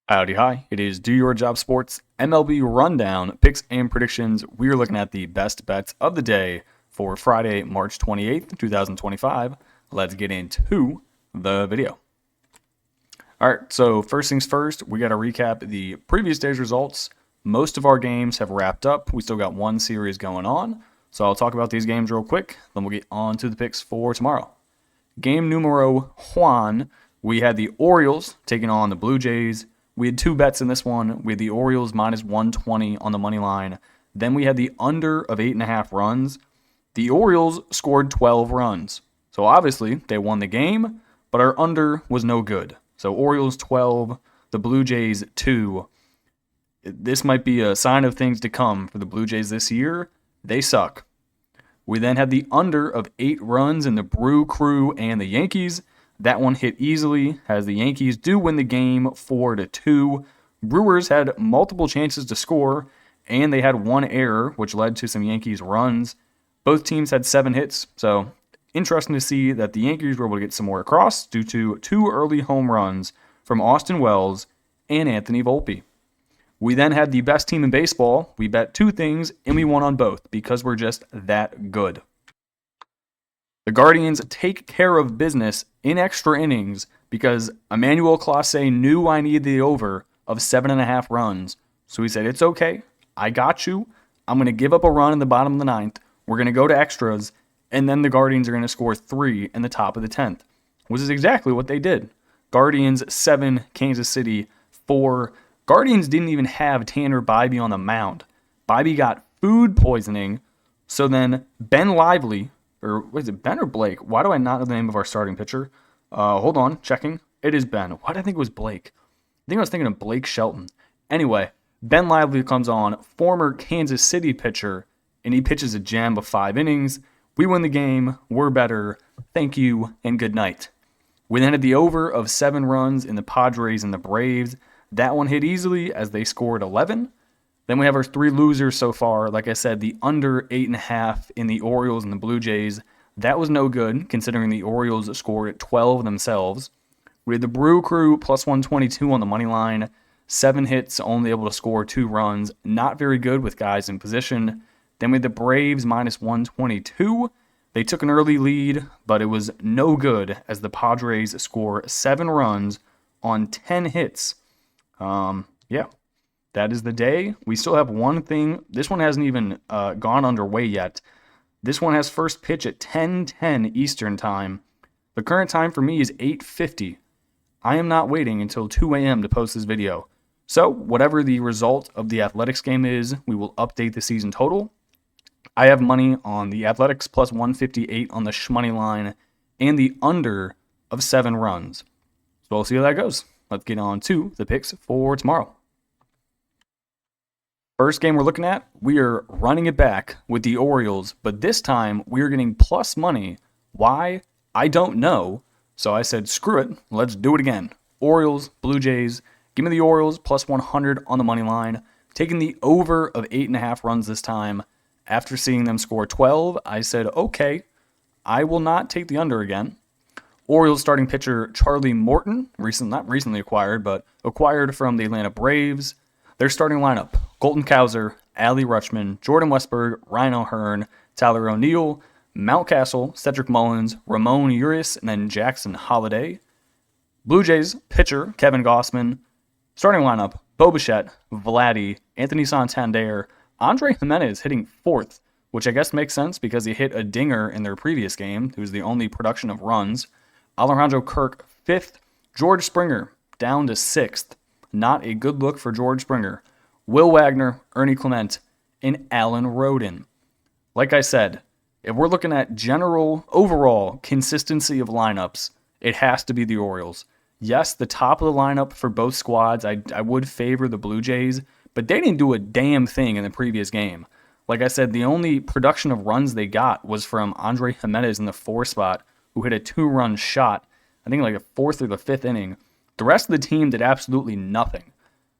Howdy, hi. It is Do Your Job Sports MLB Rundown, picks and predictions. We're looking at the best bets of the day for Friday, March 28th, 2025. Let's get into the video. All right, so first things first, we got to recap the previous day's results. Most of our games have wrapped up. We still got one series going on. So I'll talk about these games real quick, then we'll get on to the picks for tomorrow. Game numero one, we had the Orioles taking on the Blue Jays. We had two bets in this one. We had the Orioles minus 120 on the money line. Then we had the under of 8.5 runs. The Orioles scored 12 runs. So obviously they won the game, but our under was no good. So Orioles 12, the Blue Jays 2. This might be a sign of things to come for the Blue Jays this year. They suck. We then had the under of 8 runs in the Brew Crew and the Yankees. That one hit easily as the Yankees do win the game 4-2. Brewers had multiple chances to score, and they had one error, which led to some Yankees runs. Both teams had 7 hits, so interesting to see that the Yankees were able to get some more across due to 2 early home runs from Austin Wells and Anthony Volpe. We then had the best team in baseball. We bet 2 things, and we won on both because we're just that good. The Guardians take care of business in extra innings because Emmanuel Clase knew I needed the over of 7.5 runs. So he said, it's okay. I got you. I'm going to give up a run in the bottom of the 9th. We're going to go to extras. And then the Guardians are going to score 3 in the top of the 10th, which is exactly what they did. Guardians 7, Kansas City 4. Guardians didn't even have Tanner Bybee on the mound. Bybee got food poisoning. So then Ben Lively, or was it Ben or Blake? Why do I not know the name of our starting pitcher? Hold on, checking. It is Ben. Why did I think it was Blake? I think I was thinking of Blake Shelton. Anyway, Ben Lively comes on, former Kansas City pitcher, and he pitches a gem of 5 innings. We win the game. We're better. Thank you, and good night. We then had the over of 7 runs in the Padres and the Braves. That one hit easily as they scored 11. Then we have our 3 losers so far. Like I said, the under 8.5 in the Orioles and the Blue Jays. That was no good, considering the Orioles scored 12 themselves. We had the Brew Crew plus 122 on the money line. 7 hits, only able to score 2 runs. Not very good with guys in position. Then we had the Braves minus 122. They took an early lead, but it was no good as the Padres score 7 runs on 10 hits. That is the day. We still have one thing. This one hasn't even gone underway yet. This one has first pitch at 10:10 Eastern Time. The current time for me is 8:50. I am not waiting until 2 a.m. to post this video. So whatever the result of the Athletics game is, we will update the season total. I have money on the Athletics plus 158 on the shmoney line and the under of 7 runs. So we'll see how that goes. Let's get on to the picks for tomorrow. First game we're looking at, we are running it back with the Orioles, but this time we are getting plus money. Why? I don't know. So I said, screw it, let's do it again. Orioles, Blue Jays, give me the Orioles plus 100 on the money line. Taking the over of 8.5 runs this time. After seeing them score 12, I said, okay, I will not take the under again. Orioles starting pitcher Charlie Morton, not recently acquired, but acquired from the Atlanta Braves. Their starting lineup, Colton Cowser, Adley Rutschman, Jordan Westburg, Ryan O'Hearn, Tyler O'Neill, Mountcastle, Cedric Mullins, Ramon Urias, and then Jackson Holliday. Blue Jays pitcher Kevin Gossman. Starting lineup, Bo Bichette, Vladdy, Anthony Santander, Andre Jimenez hitting 4th, which I guess makes sense because he hit a dinger in their previous game. It was the only production of runs. Alejandro Kirk 5th. George Springer down to 6th. Not a good look for George Springer. Will Wagner, Ernie Clement, and Alan Roden. Like I said, if we're looking at overall consistency of lineups, it has to be the Orioles. Yes, the top of the lineup for both squads, I would favor the Blue Jays, but they didn't do a damn thing in the previous game. Like I said, the only production of runs they got was from Andre Jimenez in the 4 spot, who hit a 2-run shot, I think like the 4th or the 5th inning. The rest of the team did absolutely nothing.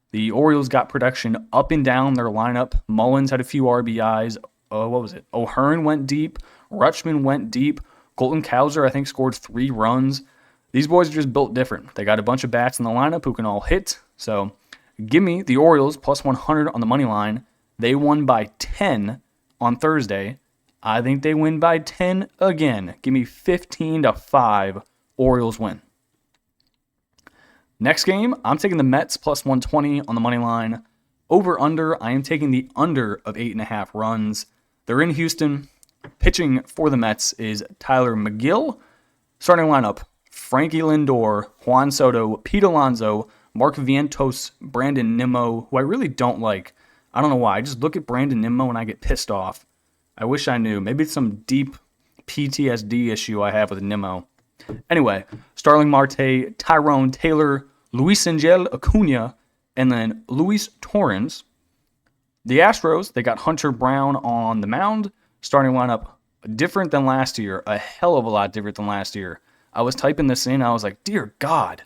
The Orioles got production up and down their lineup. Mullins had a few RBIs. O'Hearn went deep. Rutschman went deep. Colton Cowser, I think, scored 3 runs. These boys are just built different. They got a bunch of bats in the lineup who can all hit. So give me the Orioles plus 100 on the money line. They won by 10 on Thursday. I think they win by 10 again. Give me 15-5. Orioles win. Next game, I'm taking the Mets plus 120 on the money line. Over under, I am taking the under of 8.5 runs. They're in Houston. Pitching for the Mets is Tyler McGill. Starting lineup, Frankie Lindor, Juan Soto, Pete Alonso, Mark Vientos, Brandon Nimmo, who I really don't like. I don't know why. I just look at Brandon Nimmo and I get pissed off. I wish I knew. Maybe it's some deep PTSD issue I have with Nimmo. Anyway, Starling Marte, Tyrone Taylor, Luis Angel Acuna, and then Luis Torrens. The Astros, they got Hunter Brown on the mound. Starting lineup, different than last year. A hell of a lot different than last year. I was typing this in. I was like, dear God,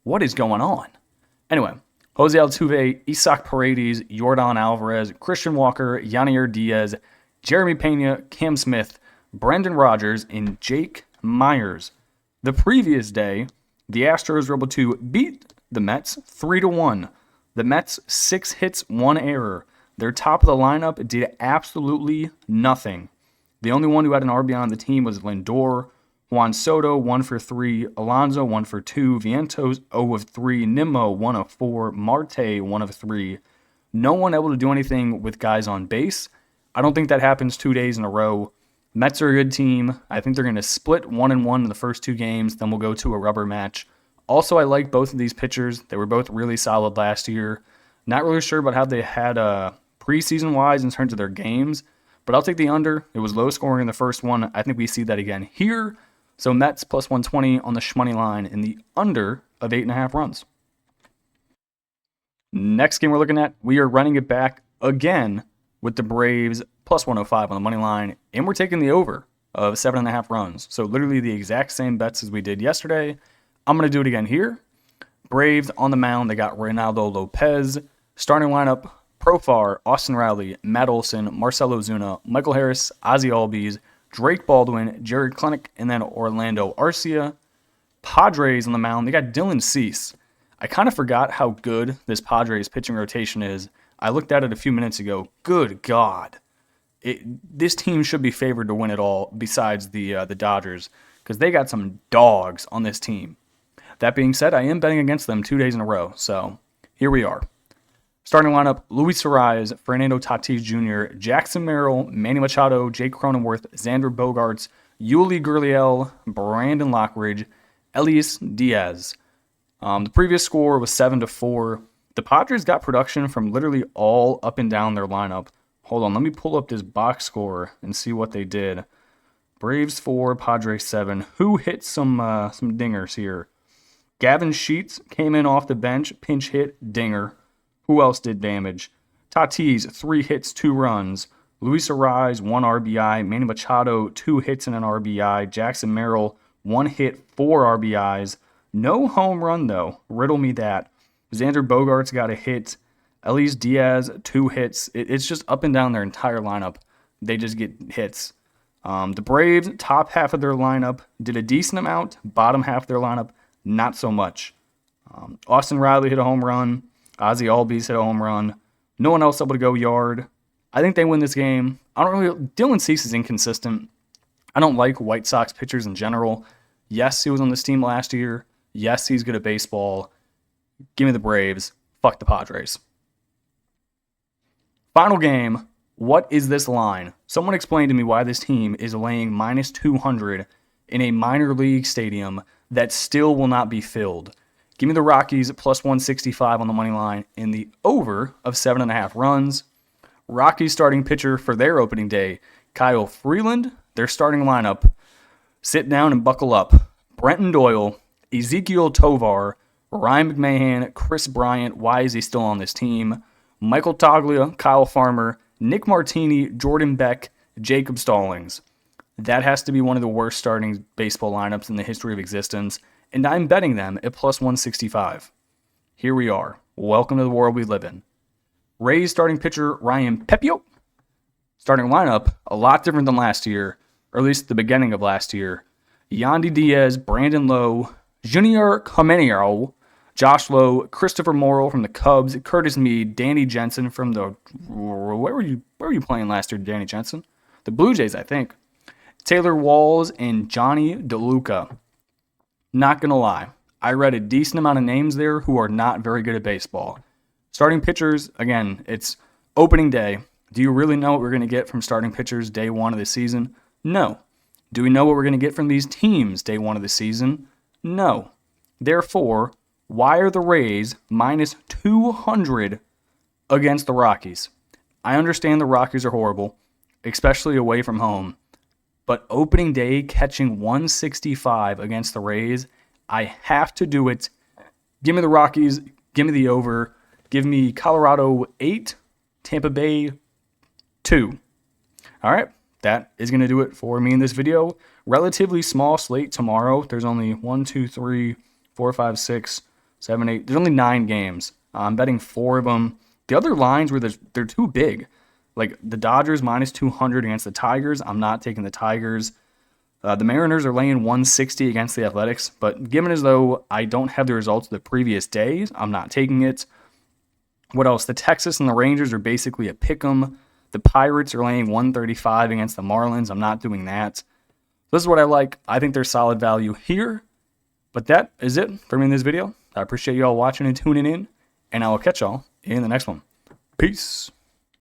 what is going on? Anyway, Jose Altuve, Isaac Paredes, Yordan Alvarez, Christian Walker, Yanier Diaz, Jeremy Pena, Cam Smith, Brendan Rodgers, and Jake Myers. The previous day, the Astros were able to beat the Mets 3-1. The Mets, 6 hits, 1 error. Their top of the lineup did absolutely nothing. The only one who had an RBI on the team was Lindor. Juan Soto, 1 for 3. Alonso, 1 for 2. Vientos, 0 of 3. Nimmo, 1 of 4. Marte, 1 of 3. No one able to do anything with guys on base. I don't think that happens 2 days in a row. Mets are a good team. I think they're going to split 1-1 in the first 2 games. Then we'll go to a rubber match. Also, I like both of these pitchers. They were both really solid last year. Not really sure about how they had preseason-wise in terms of their games. But I'll take the under. It was low scoring in the first one. I think we see that again here. So Mets plus 120 on the shmoney line in the under of 8.5 runs. Next game we're looking at, we are running it back again with the Braves plus 105 on the money line. And we're taking the over of 7.5 runs. So literally the exact same bets as we did yesterday. I'm going to do it again here. Braves on the mound. They got Reynaldo Lopez. Starting lineup, Profar, Austin Riley, Matt Olson, Marcell Ozuna, Michael Harris, Ozzie Albies, Drake Baldwin, Jared Klenick, and then Orlando Arcia. Padres on the mound, they got Dylan Cease. I kind of forgot how good this Padres pitching rotation is. I looked at it a few minutes ago. Good God. This team should be favored to win it all besides the Dodgers because they got some dogs on this team. That being said, I am betting against them 2 days in a row, so here we are. Starting lineup, Luis Arraez, Fernando Tatis Jr., Jackson Merrill, Manny Machado, Jake Cronenworth, Xander Bogaerts, Yuli Gurriel, Brandon Lockridge, Elias Diaz. The previous score was 7-4. The Padres got production from literally all up and down their lineup. Hold on, let me pull up this box score and see what they did. Braves 4, Padres 7. Who hit some dingers here? Gavin Sheets came in off the bench, pinch hit, dinger. Who else did damage? Tatis, 3 hits, 2 runs. Luis Arraez, 1 RBI. Manny Machado, 2 hits and an RBI. Jackson Merrill, 1 hit, 4 RBIs. No home run, though. Riddle me that. Xander Bogaerts got a hit. Elias Diaz, 2 hits. It's just up and down their entire lineup. They just get hits. The Braves, top half of their lineup, did a decent amount. Bottom half of their lineup, not so much. Austin Riley hit a home run. Ozzie Albies hit a home run. No one else able to go yard. I think they win this game. Dylan Cease is inconsistent. I don't like White Sox pitchers in general. Yes, he was on this team last year. Yes, he's good at baseball. Give me the Braves. Fuck the Padres. Final game. What is this line? Someone explain to me why this team is laying minus 200 in a minor league stadium that still will not be filled. Give me the Rockies plus 165 on the money line in the over of 7.5 runs. Rockies starting pitcher for their opening day, Kyle Freeland. Their starting lineup, sit down and buckle up. Brenton Doyle, Ezekiel Tovar, Ryan McMahon, Chris Bryant. Why is he still on this team? Michael Toglia, Kyle Farmer, Nick Martini, Jordan Beck, Jacob Stallings. That has to be one of the worst starting baseball lineups in the history of existence, and I'm betting them at plus 165. Here we are. Welcome to the world we live in. Rays starting pitcher Ryan Pepio. Starting lineup, a lot different than last year, or at least the beginning of last year. Yandy Diaz, Brandon Lowe, Junior Caminero, Josh Lowe, Christopher Morrow from the Cubs, Curtis Mead, Danny Jensen from the where were you playing last year, Danny Jensen? The Blue Jays, I think. Taylor Walls and Johnny DeLuca. Not gonna lie, I read a decent amount of names there who are not very good at baseball. Starting pitchers, again, it's opening day. Do you really know what we're going to get from starting pitchers day one of the season? No. Do we know what we're going to get from these teams day one of the season? No. Therefore, why are the Rays minus 200 against the Rockies? I understand the Rockies are horrible, especially away from home. But opening day catching 165 against the Rays, I have to do it. Give me the Rockies. Give me the over. Give me Colorado 8, Tampa Bay 2. All right, that is going to do it for me in this video. Relatively small slate tomorrow. There's only 1, 2, 3, 4, 5, 6, 7, 8. There's only 9 games. I'm betting 4 of them. The other lines where they're too big. Like the Dodgers minus 200 against the Tigers. I'm not taking the Tigers. The Mariners are laying 160 against the Athletics. But given as though I don't have the results of the previous days, I'm not taking it. What else? The Texas and the Rangers are basically a pick'em. The Pirates are laying 135 against the Marlins. I'm not doing that. This is what I like. I think there's solid value here. But that is it for me in this video. I appreciate you all watching and tuning in. And I will catch y'all in the next one. Peace.